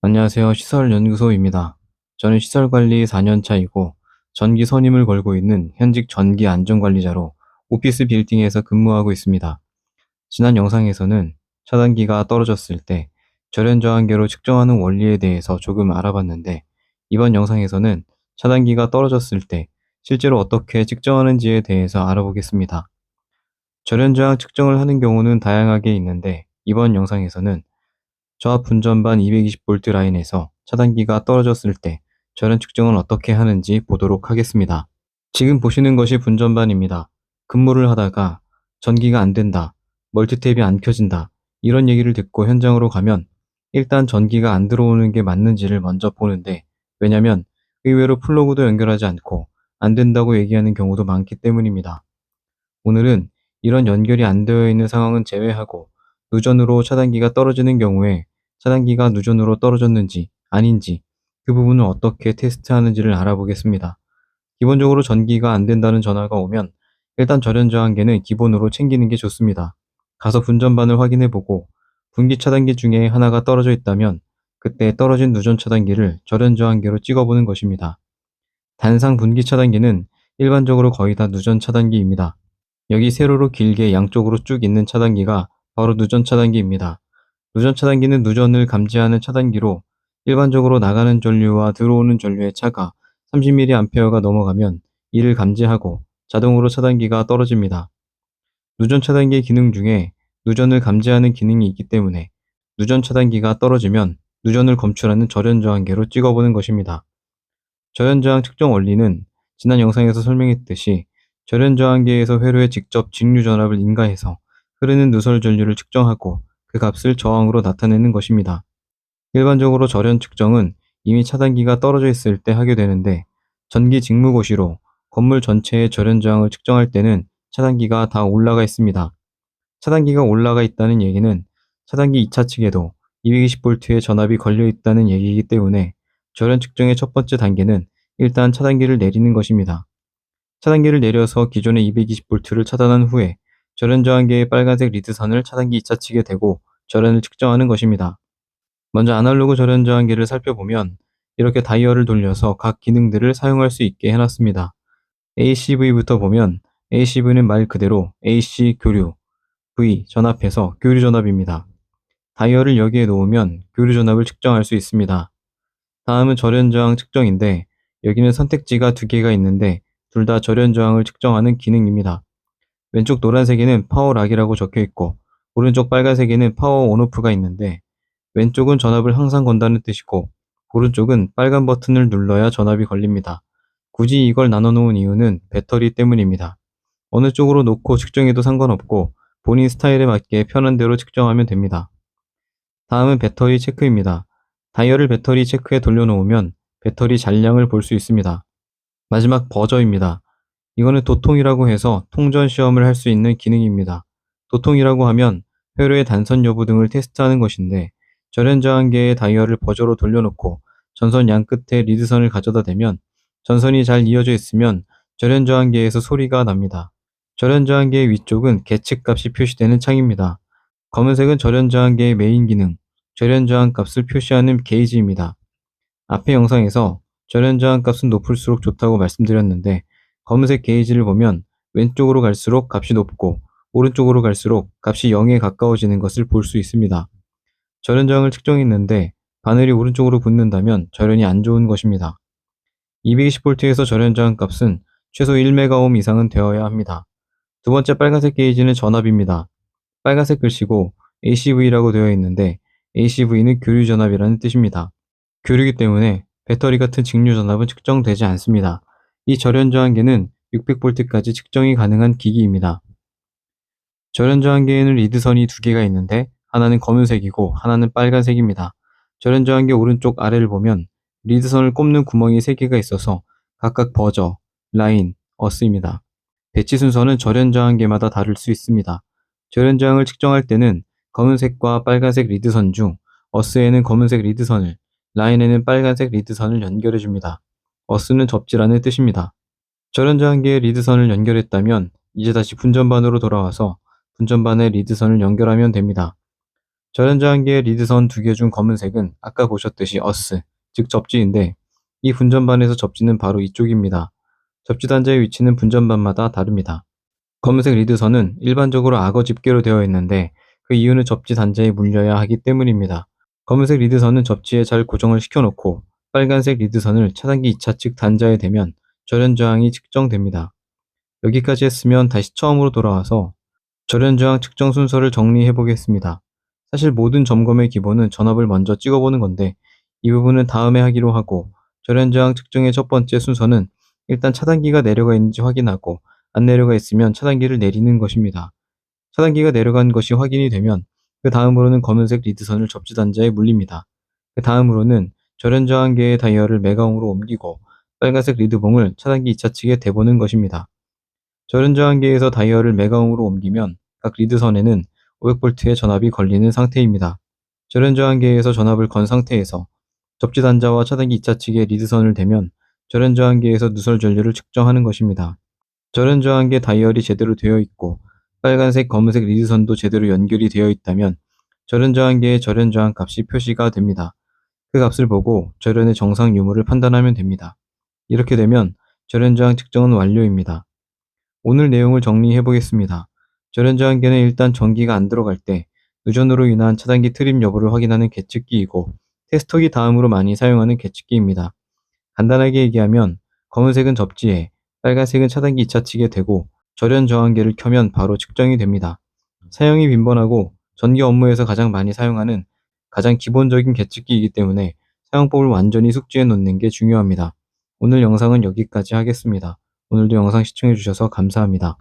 안녕하세요. 시설연구소입니다. 저는 시설관리 4년 차이고 전기 선임을 걸고 있는 현직 전기 안전관리자로 오피스 빌딩에서 근무하고 있습니다. 지난 영상에서는 차단기가 떨어졌을 때 절연저항계로 측정하는 원리에 대해서 조금 알아봤는데, 이번 영상에서는 차단기가 떨어졌을 때 실제로 어떻게 측정하는지에 대해서 알아보겠습니다. 절연저항 측정을 하는 경우는 다양하게 있는데, 이번 영상에서는 저압 분전반 220V 라인에서 차단기가 떨어졌을 때 절연 측정을 어떻게 하는지 보도록 하겠습니다. 지금 보시는 것이 분전반입니다. 근무를 하다가 전기가 안 된다, 멀티탭이 안 켜진다, 이런 얘기를 듣고 현장으로 가면 일단 전기가 안 들어오는 게 맞는지를 먼저 보는데, 왜냐면 의외로 플러그도 연결하지 않고 안 된다고 얘기하는 경우도 많기 때문입니다. 오늘은 이런 연결이 안 되어 있는 상황은 제외하고 누전으로 차단기가 떨어지는 경우에 차단기가 누전으로 떨어졌는지 아닌지, 그 부분을 어떻게 테스트하는지를 알아보겠습니다. 기본적으로 전기가 안 된다는 전화가 오면 일단 절연저항계는 기본으로 챙기는 게 좋습니다. 가서 분전반을 확인해보고 분기 차단기 중에 하나가 떨어져 있다면 그때 떨어진 누전 차단기를 절연저항계로 찍어보는 것입니다. 단상 분기 차단기는 일반적으로 거의 다 누전 차단기입니다. 여기 세로로 길게 양쪽으로 쭉 있는 차단기가 바로 누전 차단기입니다. 누전 차단기는 누전을 감지하는 차단기로 일반적으로 나가는 전류와 들어오는 전류의 차가 30mA가 넘어가면 이를 감지하고 자동으로 차단기가 떨어집니다. 누전 차단기의 기능 중에 누전을 감지하는 기능이 있기 때문에 누전 차단기가 떨어지면 누전을 검출하는 절연저항계로 찍어보는 것입니다. 절연저항 측정 원리는 지난 영상에서 설명했듯이 절연저항계에서 회로에 직접 직류전압을 인가해서 흐르는 누설 전류를 측정하고 그 값을 저항으로 나타내는 것입니다. 일반적으로 절연 측정은 이미 차단기가 떨어져 있을 때 하게 되는데, 전기 직무고시로 건물 전체의 절연저항을 측정할 때는 차단기가 다 올라가 있습니다. 차단기가 올라가 있다는 얘기는 차단기 2차 측에도 220V의 전압이 걸려 있다는 얘기이기 때문에 절연 측정의 첫 번째 단계는 일단 차단기를 내리는 것입니다. 차단기를 내려서 기존의 220V를 차단한 후에 절연저항계의 빨간색 리드선을 차단기 2차 측에 대고 절연을 측정하는 것입니다. 먼저 아날로그 절연저항계를 살펴보면 이렇게 다이얼을 돌려서 각 기능들을 사용할 수 있게 해놨습니다. ACV부터 보면 ACV는 말 그대로 AC 교류, V 전압해서 교류 전압입니다. 다이얼을 여기에 놓으면 교류 전압을 측정할 수 있습니다. 다음은 절연저항 측정인데, 여기는 선택지가 두 개가 있는데 둘 다 절연저항을 측정하는 기능입니다. 왼쪽 노란색에는 파워 락이라고 적혀 있고 오른쪽 빨간색에는 파워 온오프가 있는데, 왼쪽은 전압을 항상 건다는 뜻이고 오른쪽은 빨간 버튼을 눌러야 전압이 걸립니다. 굳이 이걸 나눠 놓은 이유는 배터리 때문입니다. 어느 쪽으로 놓고 측정해도 상관없고 본인 스타일에 맞게 편한 대로 측정하면 됩니다. 다음은 배터리 체크입니다. 다이얼을 배터리 체크에 돌려놓으면 배터리 잔량을 볼 수 있습니다. 마지막 버저입니다. 이거는 도통이라고 해서 통전 시험을 할 수 있는 기능입니다. 도통이라고 하면 회로의 단선 여부 등을 테스트하는 것인데, 절연저항계의 다이얼을 버저로 돌려놓고 전선 양 끝에 리드선을 가져다 대면 전선이 잘 이어져 있으면 절연저항계에서 소리가 납니다. 절연저항계의 위쪽은 계측값이 표시되는 창입니다. 검은색은 절연저항계의 메인 기능, 절연저항 값을 표시하는 게이지입니다. 앞의 영상에서 절연저항 값은 높을수록 좋다고 말씀드렸는데, 검은색 게이지를 보면 왼쪽으로 갈수록 값이 높고 오른쪽으로 갈수록 값이 0에 가까워지는 것을 볼 수 있습니다. 절연저항을 측정했는데 바늘이 오른쪽으로 붙는다면 절연이 안 좋은 것입니다. 220V에서 절연저항 값은 최소 1메가옴 이상은 되어야 합니다. 두 번째 빨간색 게이지는 전압입니다. 빨간색 글씨고 ACV라고 되어 있는데 ACV는 교류 전압이라는 뜻입니다. 교류기 때문에 배터리 같은 직류 전압은 측정되지 않습니다. 이 절연저항계는 600V까지 측정이 가능한 기기입니다. 절연저항계에는 리드선이 두 개가 있는데 하나는 검은색이고 하나는 빨간색입니다. 절연저항계 오른쪽 아래를 보면 리드선을 꼽는 구멍이 3개가 있어서 각각 버저, 라인, 어스입니다. 배치 순서는 절연저항계마다 다를 수 있습니다. 절연저항을 측정할 때는 검은색과 빨간색 리드선 중 어스에는 검은색 리드선을, 라인에는 빨간색 리드선을 연결해 줍니다. 어스는 접지라는 뜻입니다. 절연저항계에 리드선을 연결했다면 이제 다시 분전반으로 돌아와서 분전반에 리드선을 연결하면 됩니다. 절연저항기의 리드선 두 개 중 검은색은 아까 보셨듯이 어스, 즉 접지인데 이 분전반에서 접지는 바로 이쪽입니다. 접지 단자의 위치는 분전반마다 다릅니다. 검은색 리드선은 일반적으로 악어 집게로 되어 있는데 그 이유는 접지 단자에 물려야 하기 때문입니다. 검은색 리드선은 접지에 잘 고정을 시켜놓고 빨간색 리드선을 차단기 2차 측 단자에 대면 절연저항이 측정됩니다. 여기까지 했으면 다시 처음으로 돌아와서 절연저항 측정 순서를 정리해 보겠습니다. 사실 모든 점검의 기본은 전압을 먼저 찍어보는 건데 이 부분은 다음에 하기로 하고, 절연저항 측정의 첫 번째 순서는 일단 차단기가 내려가 있는지 확인하고 안 내려가 있으면 차단기를 내리는 것입니다. 차단기가 내려간 것이 확인이 되면 그 다음으로는 검은색 리드선을 접지 단자에 물립니다. 그 다음으로는 절연저항계의 다이얼을 매가옹으로 옮기고 빨간색 리드봉을 차단기 2차 측에 대보는 것입니다. 절연저항계에서 다이얼을 매가옹으로 옮기면 각 리드선에는 500V의 전압이 걸리는 상태입니다. 절연저항계에서 전압을 건 상태에서 접지 단자와 차단기 2차 측에 리드선을 대면 절연저항계에서 누설 전류를 측정하는 것입니다. 절연저항계 다이얼이 제대로 되어 있고 빨간색, 검은색 리드선도 제대로 연결이 되어 있다면 절연저항계의 절연저항 값이 표시가 됩니다. 그 값을 보고 절연의 정상 유무를 판단하면 됩니다. 이렇게 되면 절연저항 측정은 완료입니다. 오늘 내용을 정리해 보겠습니다. 절연저항계는 일단 전기가 안 들어갈 때 누전으로 인한 차단기 트림 여부를 확인하는 계측기이고 테스터기 다음으로 많이 사용하는 계측기입니다. 간단하게 얘기하면 검은색은 접지에, 빨간색은 차단기 2차 측에 대고 절연저항계를 켜면 바로 측정이 됩니다. 사용이 빈번하고 전기 업무에서 가장 많이 사용하는 가장 기본적인 계측기이기 때문에 사용법을 완전히 숙지해 놓는 게 중요합니다. 오늘 영상은 여기까지 하겠습니다. 오늘도 영상 시청해 주셔서 감사합니다.